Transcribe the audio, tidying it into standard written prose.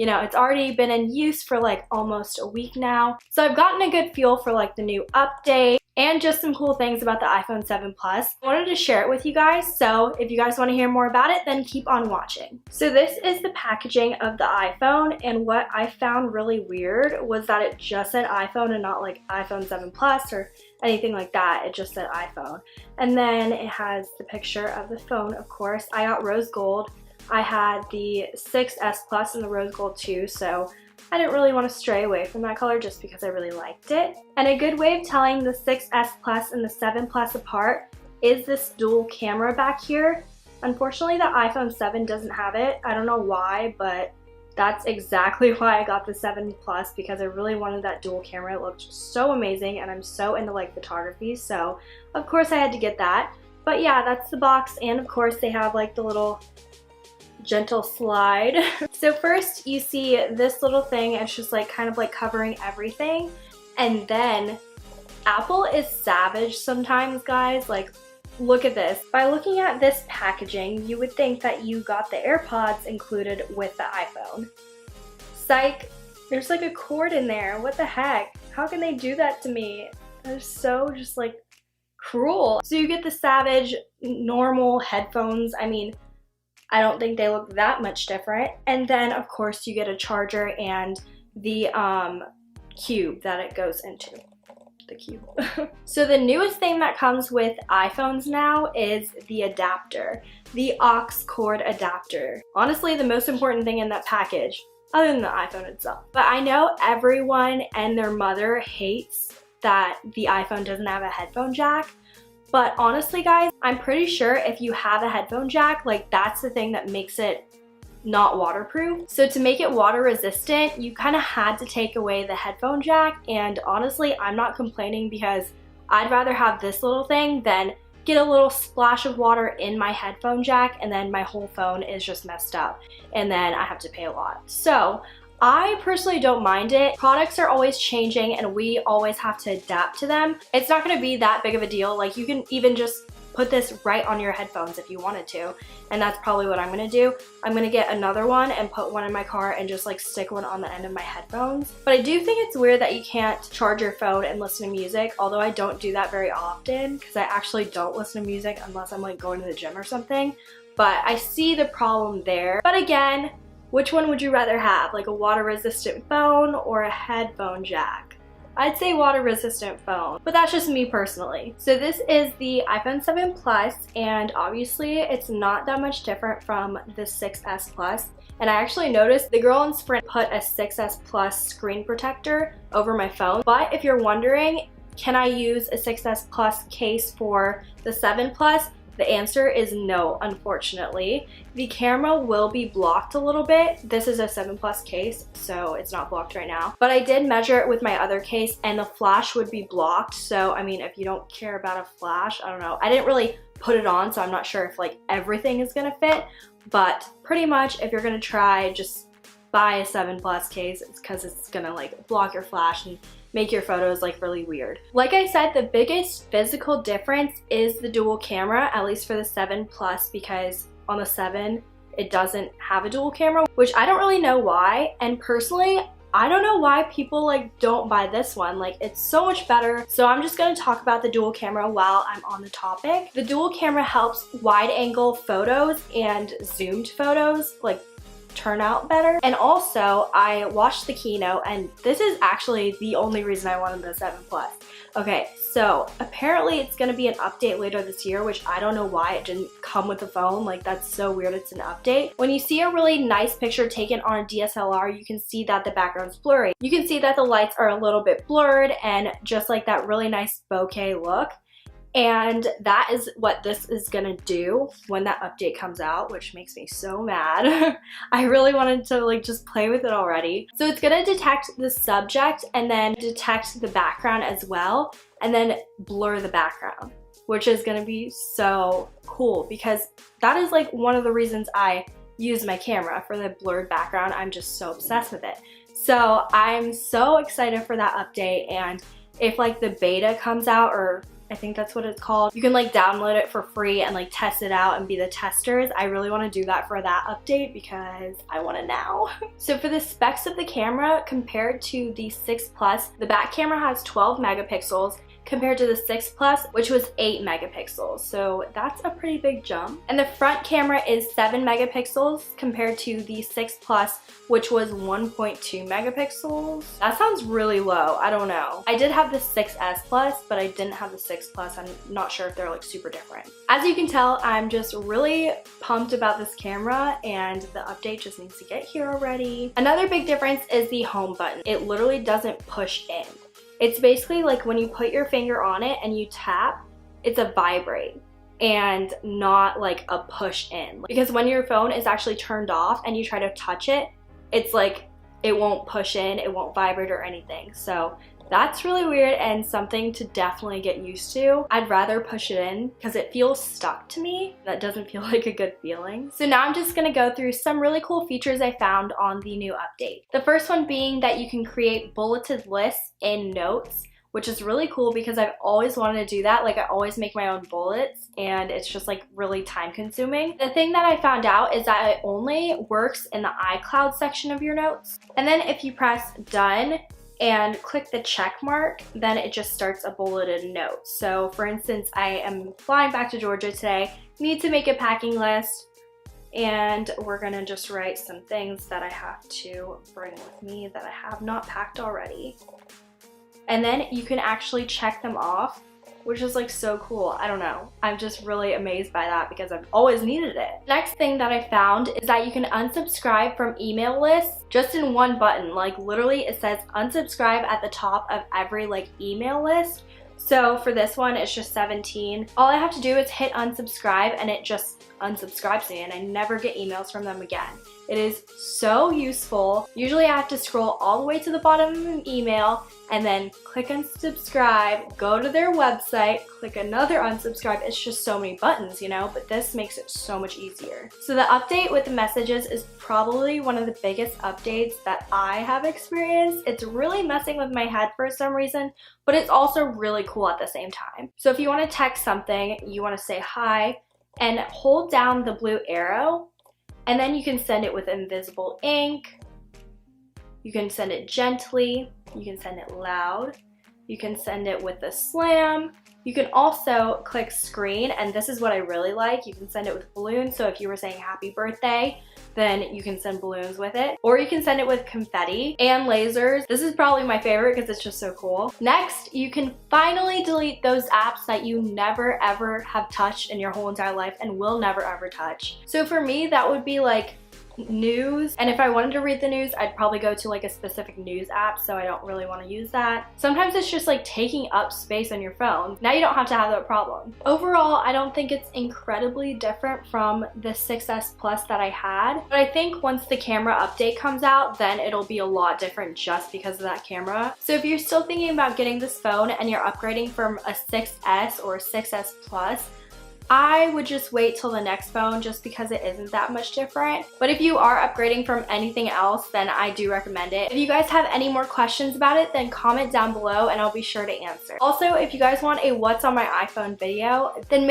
you know, it's already been in use for like almost a week now. So I've gotten a good feel for like the new update and just some cool things about the iPhone 7 Plus. I wanted to share it with you guys, so if you guys want to hear more about it, then keep on watching. So this is the packaging of the iPhone, and what I found really weird was that it just said iPhone and not like iPhone 7 Plus or anything like that. It just said iPhone. And then it has the picture of the phone, of course. I got rose gold. I had the 6S Plus and the rose gold too, so I didn't really want to stray away from that color just because I really liked it. And a good way of telling the 6S Plus and the 7 Plus apart is this dual camera back here. Unfortunately, the iPhone 7 doesn't have it. I don't know why, but that's exactly why I got the 7 Plus, because I really wanted that dual camera. It looked so amazing, and I'm so into like photography, so of course I had to get that. But yeah, that's the box, and of course they have like the little gentle slide. So first you see this little thing, it's just like kind of like covering everything, and then Apple is savage sometimes, guys. Like, look at this. By looking at this packaging, you would think that you got the AirPods included with the iPhone. Psych, there's like a cord in there. What the heck? How can they do that to me? They're so just like cruel. So you get the savage normal headphones. I mean, I don't think they look that much different. And then of course you get a charger and the cube that it goes into. The cube. So the newest thing that comes with iPhones now is the adapter, the aux cord adapter. Honestly, the most important thing in that package, other than the iPhone itself. But I know everyone and their mother hates that the iPhone doesn't have a headphone jack. But honestly, guys, I'm pretty sure if you have a headphone jack, like that's the thing that makes it not waterproof. So to make it water resistant, you kind of had to take away the headphone jack, and honestly, I'm not complaining because I'd rather have this little thing than get a little splash of water in my headphone jack and then my whole phone is just messed up and then I have to pay a lot. So I personally don't mind it. Products are always changing and we always have to adapt to them. It's not going to be that big of a deal. Like, you can even just put this right on your headphones if you wanted to, and that's probably what I'm going to do. I'm going to get another one and put one in my car and just like stick one on the end of my headphones. But I do think it's weird that you can't charge your phone and listen to music, although I don't do that very often because I actually don't listen to music unless I'm like going to the gym or something. But I see the problem there. But again, which one would you rather have? Like a water resistant phone or a headphone jack? I'd say water resistant phone, but that's just me personally. So this is the iPhone 7 Plus, and obviously it's not that much different from the 6S Plus. And I actually noticed the girl in Sprint put a 6S Plus screen protector over my phone. But if you're wondering, can I use a 6S Plus case for the 7 Plus? The answer is no, unfortunately. The camera will be blocked a little bit. This is a 7 Plus case, so it's not blocked right now. But I did measure it with my other case and the flash would be blocked. So, I mean, if you don't care about a flash, I don't know. I didn't really put it on, so I'm not sure if like everything is gonna fit. But pretty much if you're gonna try, just buy a 7 Plus case. It's because it's gonna like block your flash and make your photos like really weird. Like I said, the biggest physical difference is the dual camera, at least for the 7 Plus, because on the 7 it doesn't have a dual camera, which I don't really know why. And personally, I don't know why people like don't buy this one. Like, it's so much better. So I'm just gonna talk about the dual camera while I'm on the topic. The dual camera helps wide angle photos and zoomed photos like turn out better. And also, I watched the keynote, and this is actually the only reason I wanted the 7 Plus. Okay, so apparently it's gonna be an update later this year, which I don't know why it didn't come with the phone. Like, that's so weird, it's an update. When you see a really nice picture taken on a DSLR, you can see that the background's blurry. You can see that the lights are a little bit blurred and just like that really nice bokeh look. And that is what this is gonna do when that update comes out, which makes me so mad. I really wanted to like just play with it already. So it's gonna detect the subject and then detect the background as well, and then blur the background, which is gonna be so cool because that is like one of the reasons I use my camera, for the blurred background. I'm just so obsessed with it. So I'm so excited for that update, and if like the beta comes out, or I think that's what it's called. You can like download it for free and like test it out and be the testers. I really want to do that for that update because I want it now. So for the specs of the camera compared to the 6 Plus, the back camera has 12 megapixels compared to the 6 Plus, which was 8 megapixels. So that's a pretty big jump. And the front camera is 7 megapixels compared to the 6 Plus, which was 1.2 megapixels. That sounds really low. I don't know. I did have the 6S Plus, but I didn't have the 6 Plus. I'm not sure if they're like super different. As you can tell, I'm just really pumped about this camera and the update just needs to get here already. Another big difference is the home button. It literally doesn't push in. It's basically like when you put your finger on it and you tap, it's a vibrate and not like a push in. Because when your phone is actually turned off and you try to touch it, it's like it won't push in, it won't vibrate or anything. So that's really weird and something to definitely get used to. I'd rather push it in because it feels stuck to me. That doesn't feel like a good feeling. So now I'm just gonna go through some really cool features I found on the new update. The first one being that you can create bulleted lists in Notes, which is really cool because I've always wanted to do that. Like I always make my own bullets and it's just like really time consuming. The thing that I found out is that it only works in the iCloud section of your notes. And then if you press done and click the check mark, then it just starts a bulleted note. So for instance, I am flying back to Georgia today, need to make a packing list, and we're gonna just write some things that I have to bring with me that I have not packed already. And then you can actually check them off, which is like so cool. I don't know. I'm just really amazed by that because I've always needed it. Next thing that I found is that you can unsubscribe from email lists just in one button. Like literally it says unsubscribe at the top of every like email list. So for this one, it's just 17. All I have to do is hit unsubscribe and it just unsubscribes me and I never get emails from them again. It is so useful. Usually I have to scroll all the way to the bottom of an email and then click unsubscribe, go to their website, click another unsubscribe. It's just so many buttons, you know, but this makes it so much easier. So the update with the messages is probably one of the biggest updates that I have experienced. It's really messing with my head for some reason, but it's also really cool at the same time. So if you want to text something, you want to say hi and hold down the blue arrow, and then you can send it with invisible ink. You can send it gently. You can send it loud. You can send it with a slam. You can also click screen, and this is what I really like. You can send it with balloons. So if you were saying happy birthday, then you can send balloons with it. Or you can send it with confetti and lasers. This is probably my favorite because it's just so cool. Next, you can finally delete those apps that you never ever have touched in your whole entire life and will never ever touch. So for me, that would be like news, and if I wanted to read the news, I'd probably go to like a specific news app, so I don't really want to use that. Sometimes it's just like taking up space on your phone. Now you don't have to have that problem. Overall, I don't think it's incredibly different from the 6S Plus that I had, but I think once the camera update comes out, then it'll be a lot different just because of that camera. So if you're still thinking about getting this phone and you're upgrading from a 6S or 6S Plus, I would just wait till the next phone just because it isn't that much different. But if you are upgrading from anything else, then I do recommend it. If you guys have any more questions about it, then comment down below and I'll be sure to answer. Also, if you guys want a what's on my iPhone video, then make